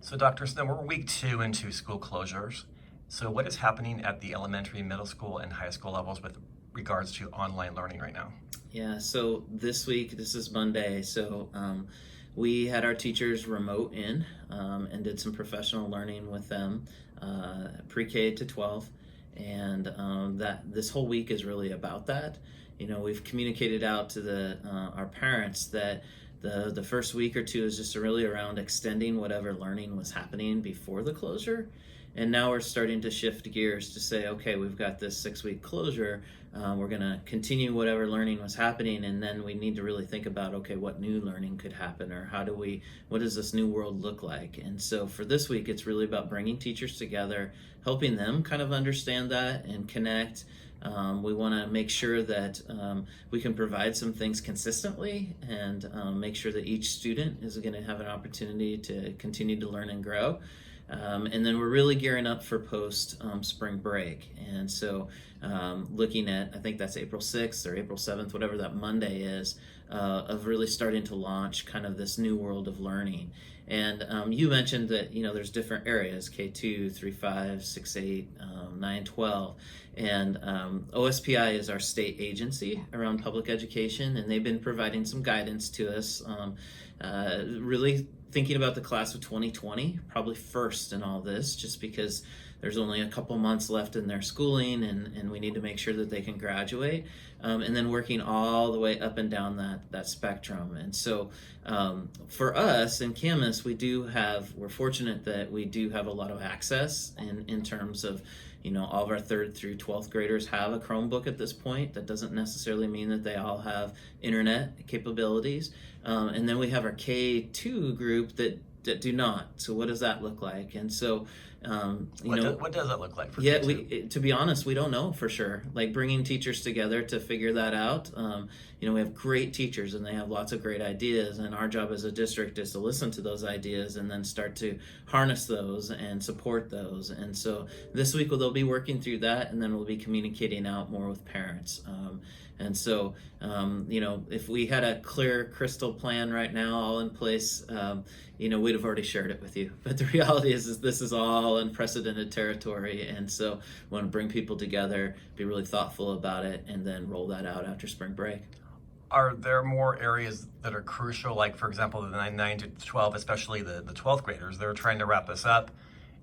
So, Dr. Snell, we're week 2 into school closures. So, what is happening at the elementary, middle school, and high school levels with regards to online learning right now? Yeah, so this week, this is Monday, we had our teachers remote in and did some professional learning with them, pre-K to 12, and that this whole week is really about that. You know, we've communicated out to our parents that the first week or two is just really around extending whatever learning was happening before the closure. And now we're starting to shift gears to say, okay, we've got this 6-week closure. We're going to continue whatever learning was happening, and then we need to really think about, okay, what new learning could happen, or what does this new world look like? And so for this week, it's really about bringing teachers together, helping them kind of understand that and connect. We want to make sure that we can provide some things consistently and make sure that each student is going to have an opportunity to continue to learn and grow. And then we're really gearing up for post spring break. And so looking at, I think that's April 6th or April 7th, whatever that Monday is, of really starting to launch kind of this new world of learning. And you mentioned that, you know, there's different areas, K2, 3, 5, 6, 8, 9, 12. And OSPI is our state agency around public education, and they've been providing some guidance to us, really thinking about the class of 2020, probably first in all this, just because there's only a couple months left in their schooling, and we need to make sure that they can graduate, and then working all the way up and down that spectrum. And so for us in Camas, we're fortunate that we do have a lot of access in terms of, you know, all of our 3rd through 12th graders have a Chromebook at this point. That doesn't necessarily mean that they all have internet capabilities. And then we have our K2 group that do not. So what does that look like? And so, What does that look like for yeah, K2? to be honest, we don't know for sure. Like bringing teachers together to figure that out. You know, we have great teachers and they have lots of great ideas, and our job as a district is to listen to those ideas and then start to harness those and support those. And so this week they'll be working through that, and then we'll be communicating out more with parents. And so, you know, if we had a clear crystal plan right now, all in place, you know, we'd have already shared it with you. But the reality is this is all unprecedented territory. And so we want to bring people together, be really thoughtful about it, and then roll that out after spring break. Are there more areas that are crucial, like, for example, the 9 to 12, especially the 12th graders? They're trying to wrap this up,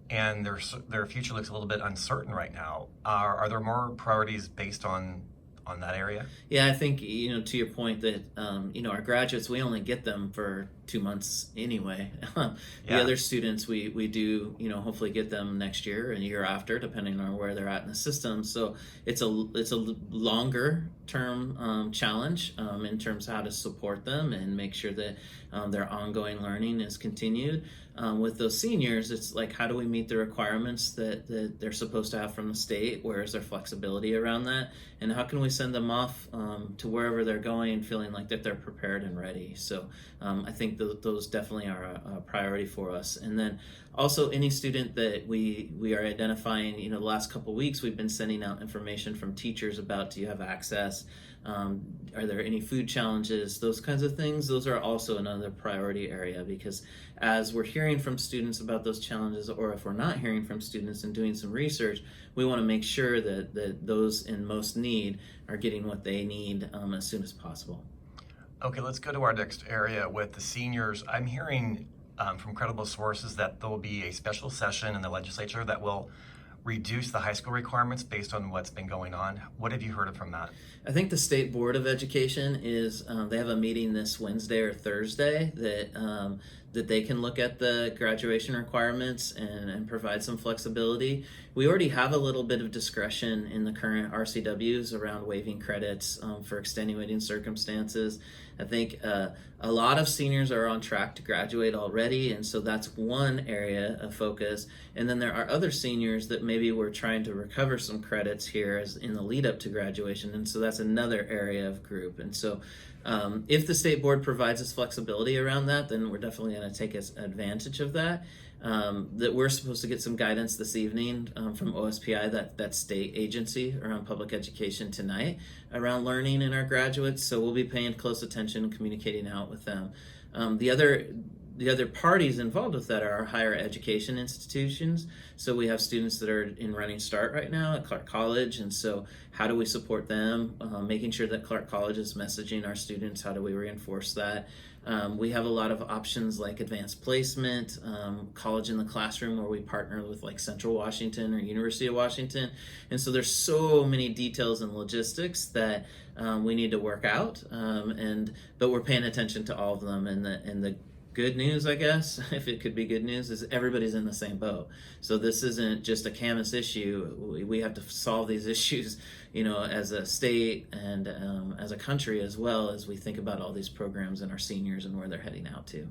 and their future looks a little bit uncertain right now. Are there more priorities based on that area? Yeah, I think, you know, to your point that, you know, our graduates, we only get them for 2 months anyway. The Yeah. other students, we do, you know, hopefully get them next year and year after, depending on where they're at in the system. So it's a longer term challenge in terms of how to support them and make sure that their ongoing learning is continued. With those seniors, it's like, how do we meet the requirements that they're supposed to have from the state? Where is their flexibility around that? And how can we send them off to wherever they're going feeling like that they're prepared and ready? So I think those definitely are a priority for us. And then also any student that we are identifying, you know, the last couple of weeks we've been sending out information from teachers about, do you have access? Are there any food challenges? Those kinds of things. Those are also another priority area, because as we're hearing from students about those challenges, or if we're not hearing from students and doing some research, we want to make sure that those in most need are getting what they need as soon as possible. Okay, let's go to our next area with the seniors. I'm hearing from credible sources that there will be a special session in the legislature that will reduce the high school requirements based on what's been going on. What have you heard from that? I think the State Board of Education is, they have a meeting this Wednesday or Thursday that they can look at the graduation requirements and provide some flexibility. We already have a little bit of discretion in the current RCWs around waiving credits for extenuating circumstances. I think a lot of seniors are on track to graduate already, and so that's one area of focus. And then there are other seniors that maybe we're trying to recover some credits here as in the lead up to graduation, and so that's another area of group. And so if the state board provides us flexibility around that, then we're definitely going to take advantage of that. That we're supposed to get some guidance this evening from OSPI, that state agency around public education, tonight around learning in our graduates. So we'll be paying close attention and communicating out with them. The other the other parties involved with that are our higher education institutions. So we have students that are in Running Start right now at Clark College, and so how do we support them? Making sure that Clark College is messaging our students. How do we reinforce that? We have a lot of options like advanced placement, college in the classroom, where we partner with like Central Washington or University of Washington. And so there's so many details and logistics that we need to work out, but we're paying attention to all of them. And the good news, I guess, if it could be good news, is everybody's in the same boat. So this isn't just a Camas issue. We have to solve these issues, as a state and as a country, as well as we think about all these programs and our seniors and where they're heading out to.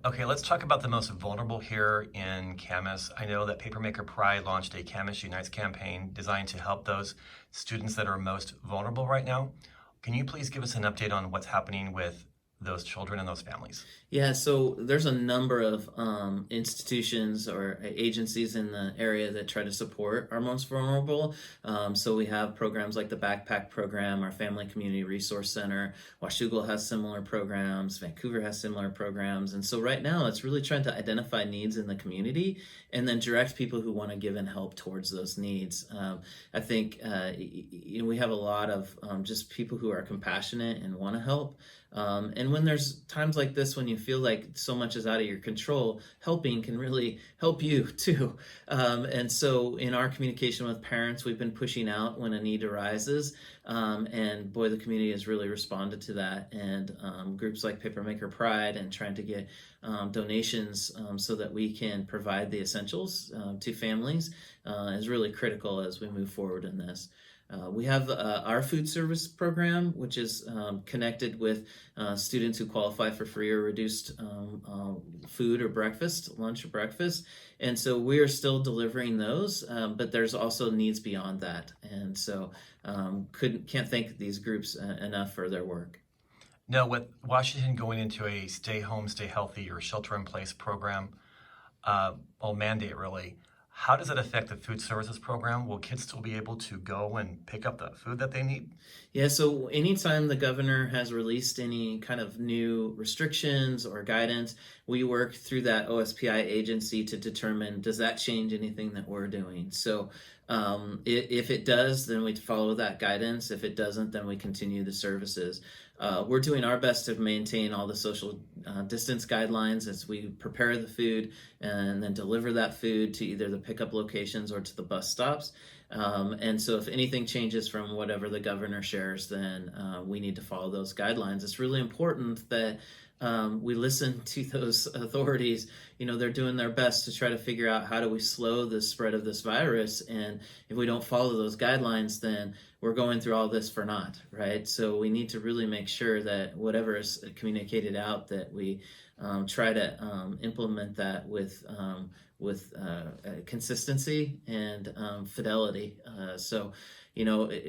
Okay, let's talk about the most vulnerable here in Camas. I know that Papermaker Pride launched a Camas Unites campaign designed to help those students that are most vulnerable right now. Can you please give us an update on what's happening with those children and those families? Yeah, so there's a number of institutions or agencies in the area that try to support our most vulnerable. So we have programs like the Backpack Program, our Family Community Resource Center. Washougal has similar programs. Vancouver has similar programs. And so right now it's really trying to identify needs in the community and then direct people who want to give and help towards those needs. I think we have a lot of just people who are compassionate and want to help. And when there's times like this, when you feel like so much is out of your control, helping can really help you too. And so in our communication with parents, we've been pushing out when a need arises. And boy, the community has really responded to that. And groups like Papermaker Pride and trying to get donations so that we can provide the essentials to families is really critical as we move forward in this. We have our food service program, which is connected with students who qualify for free or reduced food or breakfast, lunch or breakfast. And so we are still delivering those, but there's also needs beyond that. And so can't thank these groups enough for their work. Now, with Washington going into a stay home, stay healthy or shelter in place program, mandate really, how does it affect the food services program? Will kids still be able to go and pick up the food that they need? Yeah, so anytime the governor has released any kind of new restrictions or guidance, we work through that OSPI agency to determine, does that change anything that we're doing? So if it does, then we follow that guidance. If it doesn't, then we continue the services. We're doing our best to maintain all the social distance guidelines as we prepare the food and then deliver that food to either the pickup locations or to the bus stops. And so if anything changes from whatever the governor shares, then we need to follow those guidelines. It's really important that we listen to those authorities. They're doing their best to try to figure out how do we slow the spread of this virus. And if we don't follow those guidelines, then we're going through all this for naught, right? So we need to really make sure that whatever is communicated out, that we try to implement that with consistency and fidelity. So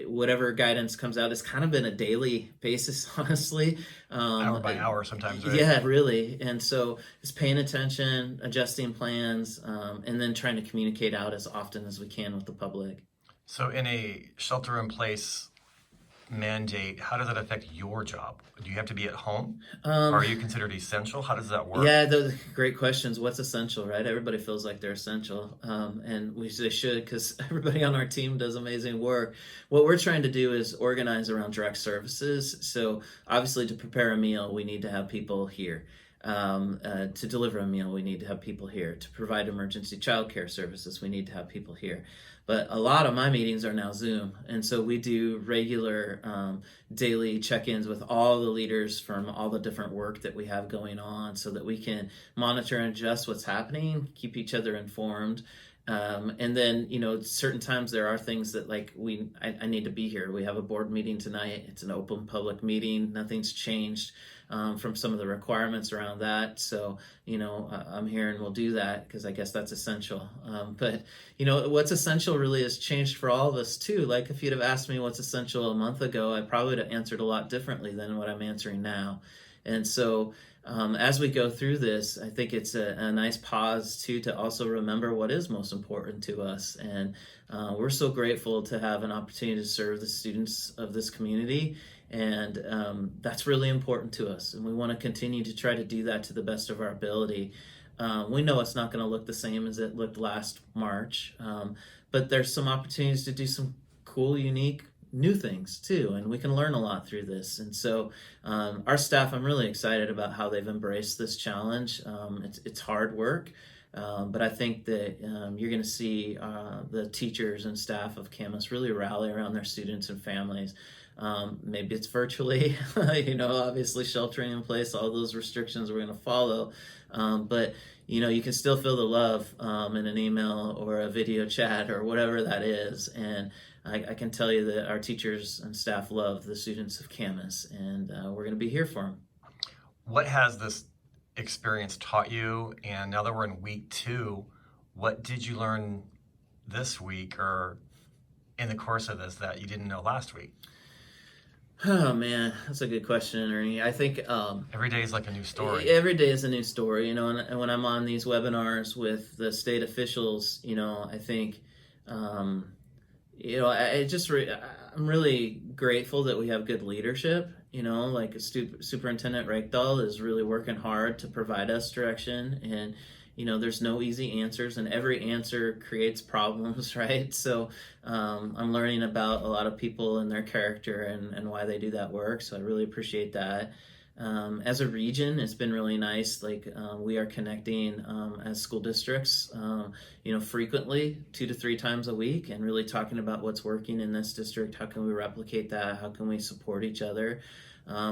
whatever guidance comes out, it's kind of been a daily basis, honestly. Hour by hour sometimes, right? Yeah, really. And so just paying attention, adjusting plans, and then trying to communicate out as often as we can with the public. So in a shelter-in-place mandate, how does that affect your job? Do you have to be at home? Are you considered essential? How does that work? Yeah, those are great questions. What's essential, right? Everybody feels like they're essential, and they should, because everybody on our team does amazing work. What we're trying to do is organize around direct services. So obviously to prepare a meal, we need to have people here. To deliver a meal, we need to have people here. To provide emergency childcare services, we need to have people here. But a lot of my meetings are now Zoom. And so we do regular daily check-ins with all the leaders from all the different work that we have going on so that we can monitor and adjust what's happening, keep each other informed. And then, certain times there are things that I need to be here. We have a board meeting tonight. It's an open public meeting. Nothing's changed from some of the requirements around that. So, I'm here and we'll do that because I guess that's essential. But what's essential really has changed for all of us too. Like if you'd have asked me what's essential a month ago, I probably would have answered a lot differently than what I'm answering now. And so, as we go through this, I think it's a nice pause too to also remember what is most important to us. And we're so grateful to have an opportunity to serve the students of this community. And that's really important to us. And we want to continue to try to do that to the best of our ability. We know it's not going to look the same as it looked last March, but there's some opportunities to do some cool, unique, new things too, and we can learn a lot through this. And so, our staff, I'm really excited about how they've embraced this challenge. It's hard work, but I think that you're going to see the teachers and staff of Camas really rally around their students and families. Maybe it's virtually, obviously sheltering in place, all those restrictions we're going to follow. But you can still feel the love in an email or a video chat or whatever that is. And I can tell you that our teachers and staff love the students of Camas, and we're going to be here for them. What has this experience taught you? And now that we're in week 2, what did you learn this week or in the course of this that you didn't know last week? Oh man, that's a good question, Ernie. I think every day is like a new story. Every day is a new story, and when I'm on these webinars with the state officials, I think, I'm really grateful that we have good leadership. Like Superintendent Reichdahl is really working hard to provide us direction, and there's no easy answers, and every answer creates problems, right? So I'm learning about a lot of people and their character and why they do that work. So I really appreciate that. As a region, it's been really nice. We are connecting as school districts, frequently 2 to 3 times a week, and really talking about what's working in this district. How can we replicate that? How can we support each other?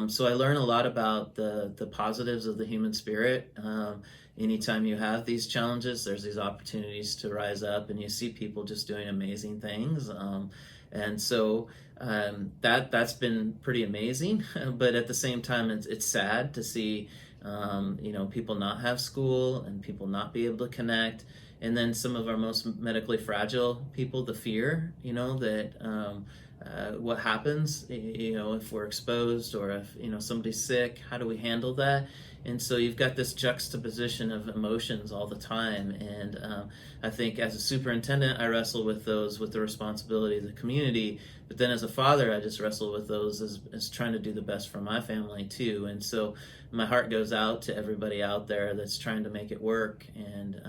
So I learn a lot about the positives of the human spirit. Anytime you have these challenges, there's these opportunities to rise up, and you see people just doing amazing things. And so that's been pretty amazing. But at the same time, it's sad to see people not have school and people not be able to connect. And then some of our most medically fragile people, the fear, that what happens, if we're exposed or if, somebody's sick, how do we handle that? And so you've got this juxtaposition of emotions all the time. And I think as a superintendent, I wrestle with those with the responsibility of the community. But then as a father, I just wrestle with those as trying to do the best for my family too. And so my heart goes out to everybody out there that's trying to make it work. And,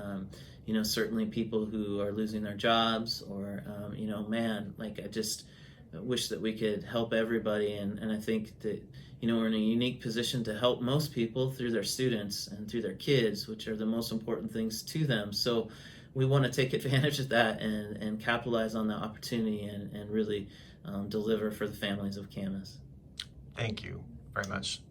certainly people who are losing their jobs or, I just wish that we could help everybody. And I think that, we're in a unique position to help most people through their students and through their kids, which are the most important things to them. So we want to take advantage of that and capitalize on the opportunity and really deliver for the families of Camas. Thank you very much.